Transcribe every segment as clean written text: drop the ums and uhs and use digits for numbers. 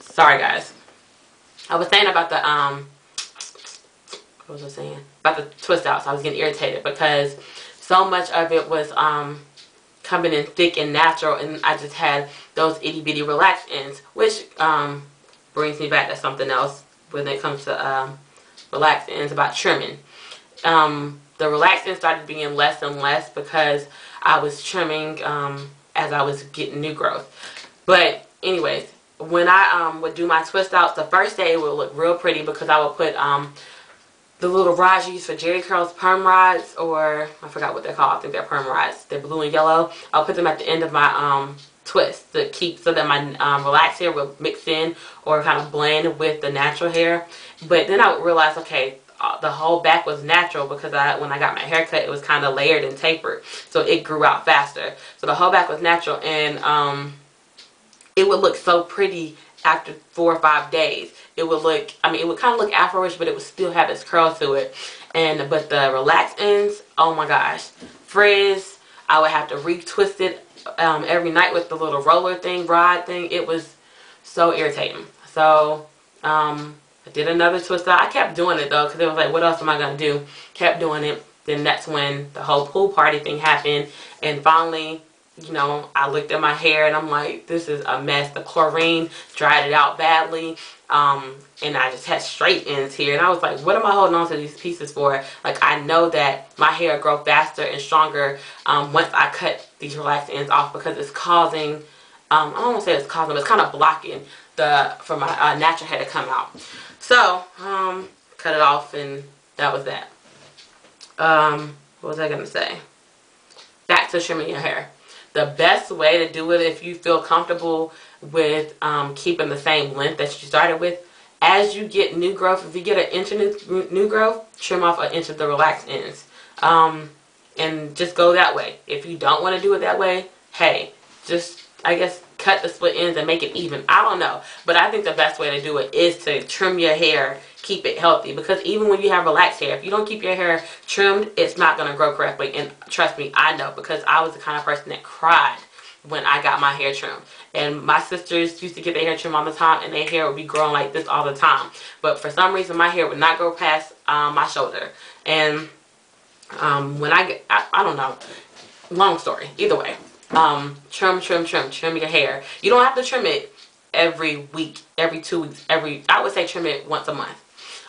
Sorry guys. I was saying about the what was I saying? About the twist outs. I was getting irritated because so much of it was coming in thick and natural, and I just had those itty bitty relaxed ends, which brings me back to something else when it comes to relaxed ends about trimming. The relaxed ends started being less and less because I was trimming as I was getting new growth. But anyways, when I would do my twist outs, the first day it would look real pretty because I would put the little rods you use for Jerry curls, perm rods, or I forgot what they're called. I think they're perm rods. They're blue and yellow. I'll put them at the end of my twist to keep so that my relaxed hair will mix in or kind of blend with the natural hair. But then I would realize, okay, the whole back was natural because when I got my hair cut, it was kind of layered and tapered, so it grew out faster. So the whole back was natural, and it would look so pretty after 4 or 5 days. It would look, I mean, it would kind of look afro-ish, but it would still have its curl to it. But the relaxed ends, oh my gosh, frizz. I would have to retwist it every night with the little roller thing, rod thing. It was so irritating. So I did another twist out. I kept doing it though because it was like, what else am I gonna do? Kept doing it. Then that's when the whole pool party thing happened, and finally, you know, I looked at my hair and I'm like, this is a mess. The chlorine dried it out badly. And I just had straight ends here. And I was like, what am I holding on to these pieces for? Like, I know that my hair will grow faster and stronger once I cut these relaxed ends off because it's causing, I don't want to say it's causing, but it's kind of blocking for my natural hair to come out. So, cut it off and that was that. What was I going to say? Back to trimming your hair. The best way to do it, if you feel comfortable with keeping the same length that you started with, as you get new growth, if you get an inch of new growth, trim off an inch of the relaxed ends. And just go that way. If you don't want to do it that way, hey, just, I guess, cut the split ends and make it even. I don't know. But I think the best way to do it is to trim your hair, keep it healthy. Because even when you have relaxed hair, if you don't keep your hair trimmed, it's not going to grow correctly. And trust me, I know, because I was the kind of person that cried when I got my hair trimmed. And my sisters used to get their hair trimmed all the time, and their hair would be growing like this all the time. But for some reason, my hair would not grow past my shoulder. And when I don't know, long story, either way. Trim your hair. You don't have to trim it every week, every 2 weeks, I would say trim it once a month.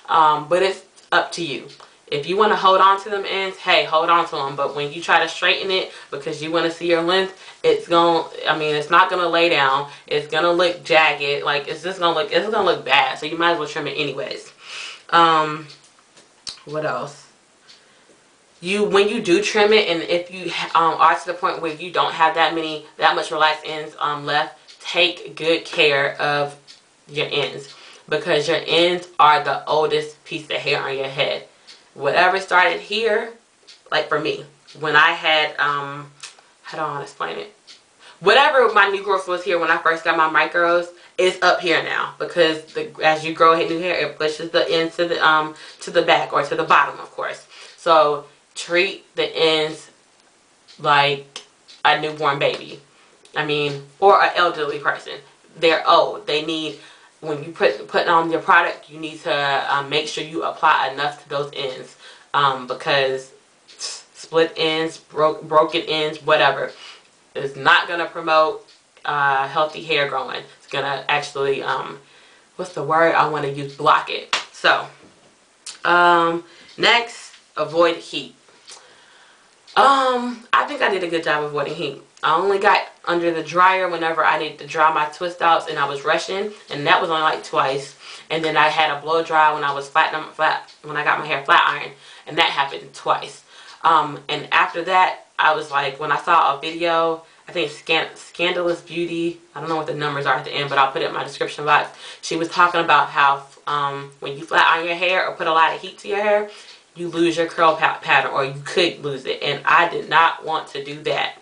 But it's up to you. If you want to hold on to them ends, hey, hold on to them. But when you try to straighten it because you want to see your length, it's not gonna lay down. It's gonna look jagged. Like, it's gonna look bad. So you might as well trim it anyways. What else? When you do trim it, and if you are to the point where you don't have that much relaxed ends left, take good care of your ends, because your ends are the oldest piece of hair on your head. Whatever started here, like for me, when I had how do I want to explain it? Whatever my new growth was here when I first got my micros, is up here now, because as you grow new hair, it pushes the ends to the back, or to the bottom, of course. So treat the ends like a newborn baby. Or an elderly person. They're old. They need, when you put on your product, you need to make sure you apply enough to those ends, because split ends, broken ends, whatever, is not going to promote healthy hair growing. It's going to actually, what's the word I want to use? Block it. So, next, avoid heat. I think I did a good job avoiding heat. I only got under the dryer whenever I needed to dry my twist outs and I was rushing, and that was only like twice. And then I had a blow dry when I was when I got my hair flat ironed, and that happened twice. And after that, I was like, when I saw a video, I think Scandalous Beauty, I don't know what the numbers are at the end, but I'll put it in my description box. She was talking about how when you flat iron your hair or put a lot of heat to your hair, you lose your curl pattern, or you could lose it. And I did not want to do that.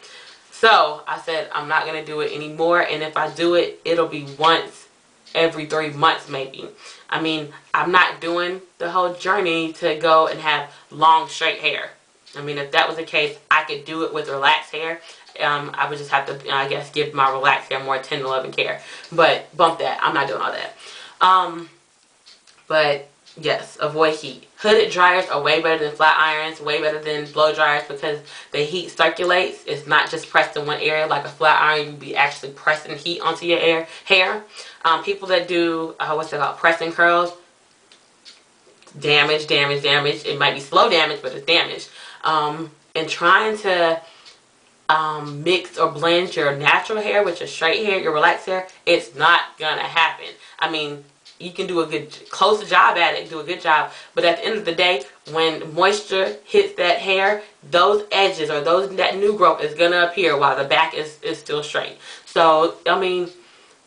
So I said, I'm not going to do it anymore. And if I do it, it'll be once every 3 months maybe. I'm not doing the whole journey to go and have long straight hair. If that was the case, I could do it with relaxed hair. I would just have to, I guess, give my relaxed hair more tender loving care. But bump that. I'm not doing all that. But yes, avoid heat. Hooded dryers are way better than flat irons, way better than blow dryers, because the heat circulates. It's not just pressed in one area. Like a flat iron, you'd be actually pressing heat onto your hair. People that do, what's it called, pressing curls, damage. It might be slow damage, but it's damage. And trying to mix or blend your natural hair with your straight hair, your relaxed hair, it's not gonna happen. I mean, you can do a close job at it, do a good job, but at the end of the day, when moisture hits that hair, those edges or that new growth is gonna appear while the back is still straight. So, I mean,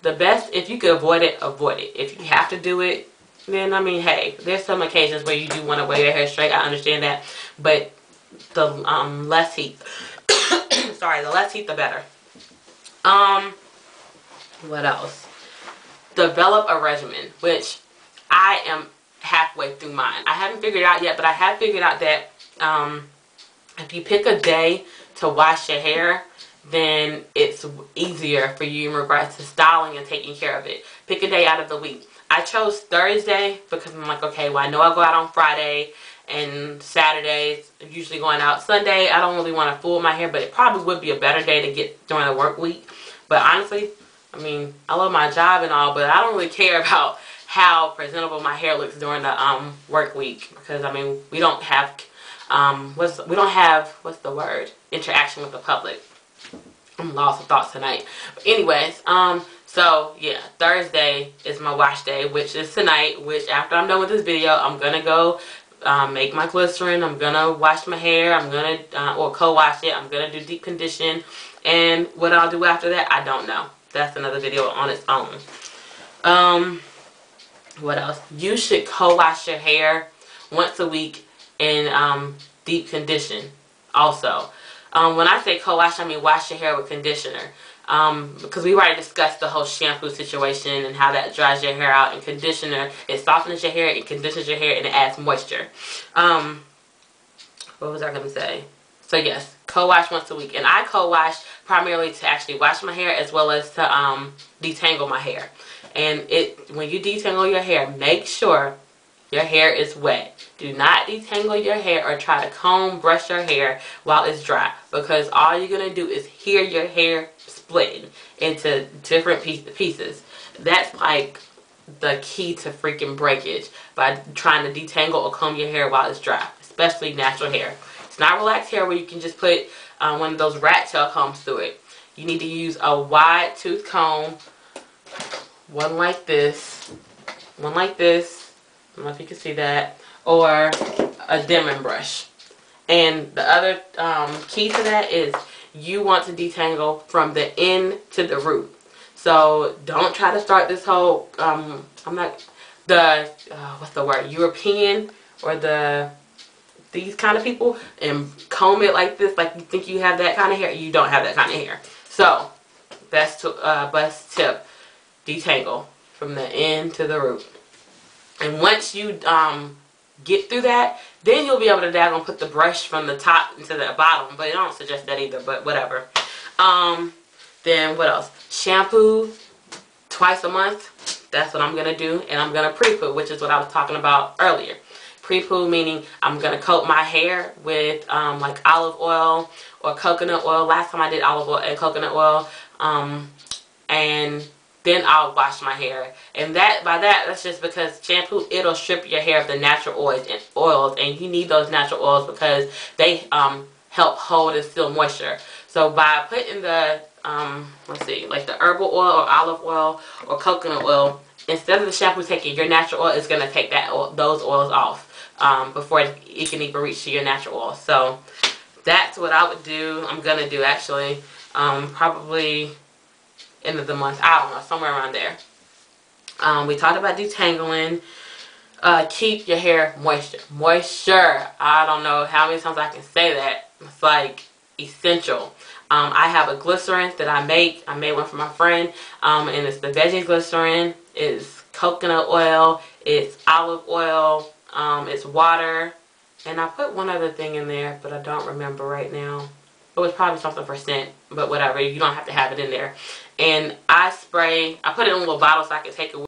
the best, if you could avoid it, avoid it. If you have to do it, then, I mean, hey, there's some occasions where you do want to wear your hair straight. I understand that, but the less heat. Sorry, the less heat, the better. What else? Develop a regimen, which I am halfway through mine. I haven't figured it out yet, but I have figured out that if you pick a day to wash your hair, then it's easier for you in regards to styling and taking care of it. Pick a day out of the week. I chose Thursday because I'm like, okay, well, I know I go out on Friday and Saturdays, usually going out Sunday. I don't really want to fool my hair, but it probably would be a better day to get during the work week. But honestly, I mean, I love my job and all, but I don't really care about how presentable my hair looks during the work week, because I mean, we don't have what's the word, interaction with the public. I'm lost of thoughts tonight. But anyways, so yeah, Thursday is my wash day, which is tonight, which after I'm done with this video, I'm gonna go make my glycerin, I'm gonna wash my hair, I'm gonna or co-wash it, I'm gonna do deep condition, and what I'll do after that, I don't know. That's another video on its own. What else? You should co-wash your hair once a week and deep condition also. When I say co-wash, I mean wash your hair with conditioner. Because we already discussed the whole shampoo situation and how that dries your hair out, and conditioner, it softens your hair, it conditions your hair, and it adds moisture. What was I going to say? So yes, co-wash once a week. And I co-wash primarily to actually wash my hair as well as to detangle my hair. And when you detangle your hair, make sure your hair is wet. Do not detangle your hair or try to comb, brush your hair while it's dry, because all you're going to do is hear your hair splitting into different pieces. That's like the key to freaking breakage, by trying to detangle or comb your hair while it's dry, especially natural hair. It's not relaxed hair where you can just put one of those rat tail combs through it. You need to use a wide tooth comb, one like this, one like this, I don't know if you can see that, or a Denman brush. And the other key to that is you want to detangle from the end to the root. So don't try to start this whole, what's the word, European or these kind of people, and comb it like this, like you think you have that kind of hair. You don't have that kind of hair. So best tip, detangle from the end to the root. And once you get through that, then you'll be able to daggone put the brush from the top into the bottom. But I don't suggest that either, but whatever. Then what else? Shampoo twice a month. That's what I'm going to do. And I'm going to pre-poo, which is what I was talking about earlier. Pre-poo meaning I'm going to coat my hair with like olive oil or coconut oil. Last time I did olive oil and coconut oil. And then I'll wash my hair. And that's just because shampoo, it'll strip your hair of the natural oils, and you need those natural oils because they help hold and seal moisture. So by putting the let's see, like the herbal oil or olive oil or coconut oil, instead of the shampoo taking your natural oil, it's going to take those oils off before it can even reach to your natural oil. So that's what I would do. I'm going to do actually probably end of the month. I don't know, somewhere around there. We talked about detangling. Keep your hair moisture. I don't know how many times I can say that. It's like essential. I have a glycerin that I make. I made one for my friend, and it's the veggie glycerin. It's coconut oil. It's olive oil. It's water, and I put one other thing in there, but I don't remember right now. It was probably something for scent, but whatever. You don't have to have it in there. And I put it in a little bottle so I could take it with